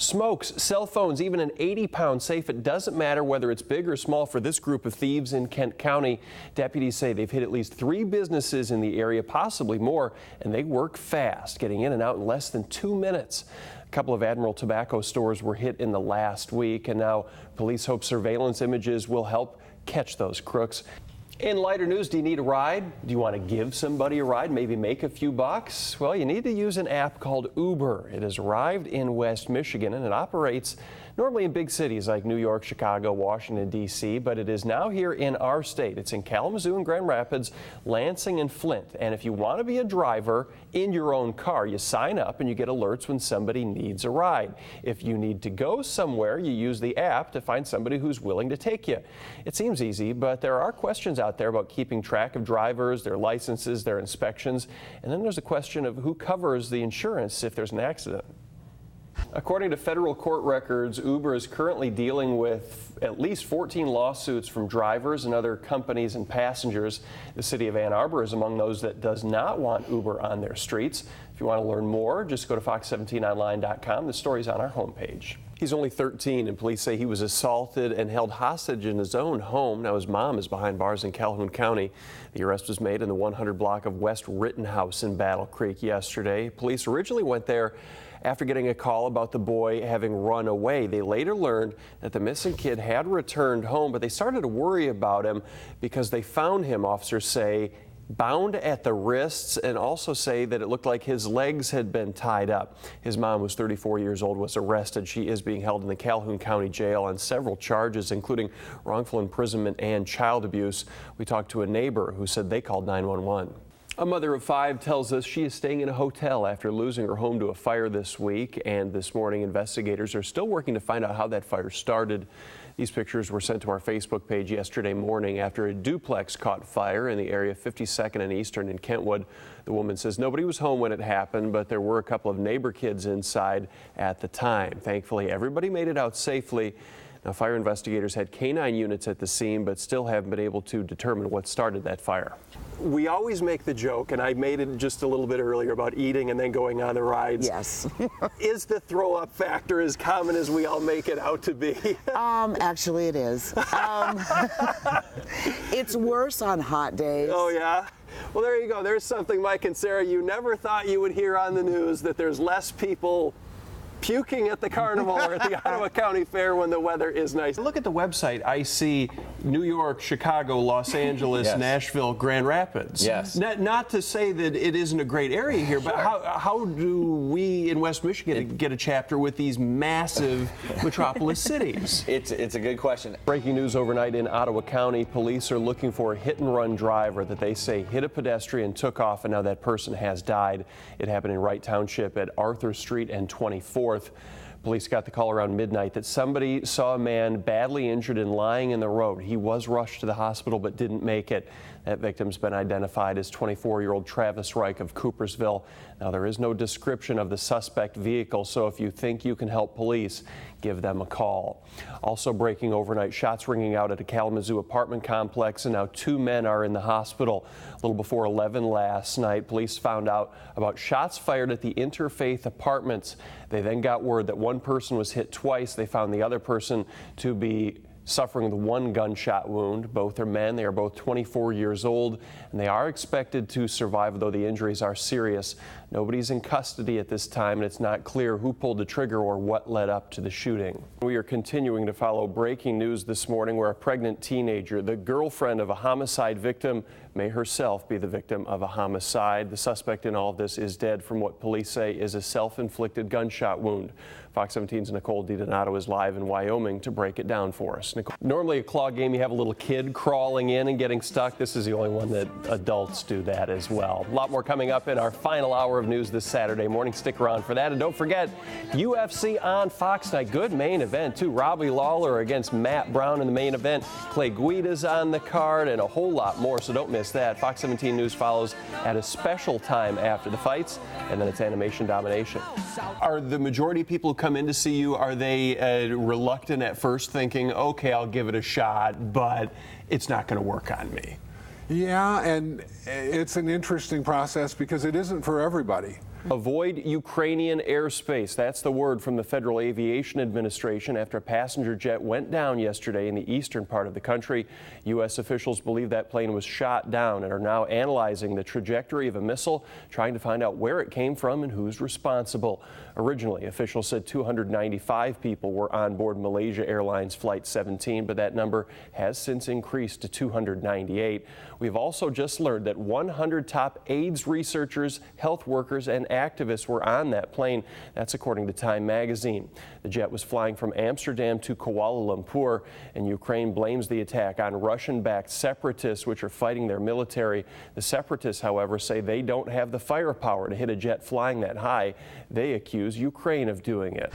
Smokes, cell phones, even an 80-pound safe. It doesn't matter whether it's big or small for this group of thieves in Kent County. Deputies say they've hit at least 3 businesses in the area, possibly more, and they work fast, getting in and out in less than 2 minutes. A couple of Admiral Tobacco stores were hit in the last week, and now police hope surveillance images will help catch those crooks. In lighter news, do you need a ride? Do you want to give somebody a ride, maybe make a few bucks? Well, you need to use an app called Uber. It has arrived in West Michigan, and it operates normally in big cities like New York, Chicago, Washington, D.C., but it is now here in our state. It's in Kalamazoo and Grand Rapids, Lansing and Flint. And if you want to be a driver in your own car, you sign up and you get alerts when somebody needs a ride. If you need to go somewhere, you use the app to find somebody who's willing to take you. It seems easy, but there are questions out there about keeping track of drivers, their licenses, their inspections, and then there's a question of who covers the insurance if there's an accident. According to federal court records, Uber is currently dealing with at least 14 lawsuits from drivers and other companies and passengers. The city of Ann Arbor is among those that does not want Uber on their streets. If you want to learn more, just go to fox17online.com. The story's on our homepage. He's only 13, and police say he was assaulted and held hostage in his own home. Now his mom is behind bars in Calhoun County. The arrest was made in the 100 block of West Rittenhouse in Battle Creek yesterday. Police originally went there after getting a call about the boy having run away. They later learned that the missing kid had returned home, but they started to worry about him because they found him, officers say, bound at the wrists, and also say that it looked like his legs had been tied up. His mom, was 34 years old, was arrested. She is being held in the Calhoun County Jail on several charges, including wrongful imprisonment and child abuse. We talked to a neighbor who said they called 911. A mother of 5 tells us she is staying in a hotel after losing her home to a fire this week, and this morning investigators are still working to find out how that fire started. These pictures were sent to our Facebook page yesterday morning after a duplex caught fire in the area 52nd and Eastern in Kentwood. The woman says nobody was home when it happened, but there were a couple of neighbor kids inside at the time. Thankfully, everybody made it out safely. Now, fire investigators had canine units at the scene, but still haven't been able to determine what started that fire. We always make the joke, and I made it just a little bit earlier, about eating and then going on the rides. Yes. Is the throw-up factor as common as we all make it out to be? Actually, it is. It's worse on hot days. Oh, yeah? Well, there you go. There's something, Mike and Sarah, you never thought you would hear on the news, that there's less people puking at the carnival or at the Ottawa County Fair when the weather is nice. Look at the website. I see New York, Chicago, Los Angeles, yes, Nashville, Grand Rapids. Yes. Not to say that it isn't a great area here, but how do we in West Michigan get a chapter with these massive metropolis cities? It's a good question. Breaking news overnight in Ottawa County. Police are looking for a hit-and-run driver that they say hit a pedestrian, took off, and now that person has died. It happened in Wright Township at Arthur Street and 24th. Police got the call around midnight that somebody saw a man badly injured and lying in the road. He was rushed to the hospital but didn't make it. That victim's been identified as 24-year-old Travis Reich of Coopersville. Now, there is no description of the suspect vehicle, so if you think you can help police, give them a call. Also breaking overnight, shots ringing out at a Kalamazoo apartment complex, and now 2 men are in the hospital. A little before 11 last night, police found out about shots fired at the Interfaith Apartments. They then got word that one person was hit twice. They found the other person to be suffering the 1 gunshot wound. Both are men. They are both 24 years old, and they are expected to survive, though the injuries are serious. Nobody's in custody at this time, and it's not clear who pulled the trigger or what led up to the shooting. We are continuing to follow breaking news this morning where a pregnant teenager, the girlfriend of a homicide victim, may herself be the victim of a homicide. The suspect in all of this is dead from what police say is a self-inflicted gunshot wound. Fox 17's Nicole DiDonato is live in Wyoming to break it down for us. Nicole, normally a claw game, you have a little kid crawling in and getting stuck. This is the only one that adults do that as well. A lot more coming up in our final hour of news this Saturday morning. Stick around for that. And don't forget, UFC on Fox tonight. Good main event, too. Robbie Lawler against Matt Brown in the main event. Clay Guida's on the card and a whole lot more, so don't miss that. Fox 17 News follows at a special time after the fights, and then it's Animation Domination. Are the majority of people who come in to see you, are they reluctant at first, thinking, okay, I'll give it a shot, but it's not going to work on me? Yeah, and it's an interesting process because it isn't for everybody. Avoid Ukrainian airspace. That's the word from the Federal Aviation Administration after a passenger jet went down yesterday in the eastern part of the country. U.S. officials believe that plane was shot down and are now analyzing the trajectory of a missile, trying to find out where it came from and who's responsible. Originally, officials said 295 people were on board Malaysia Airlines Flight 17, but that number has since increased to 298. We've also just learned that 100 top AIDS researchers, health workers, and activists were on that plane. That's according to Time magazine. The jet was flying from Amsterdam to Kuala Lumpur, and Ukraine blames the attack on Russian-backed separatists, which are fighting their military. The separatists, however, say they don't have the firepower to hit a jet flying that high. They accuse Ukraine of doing it.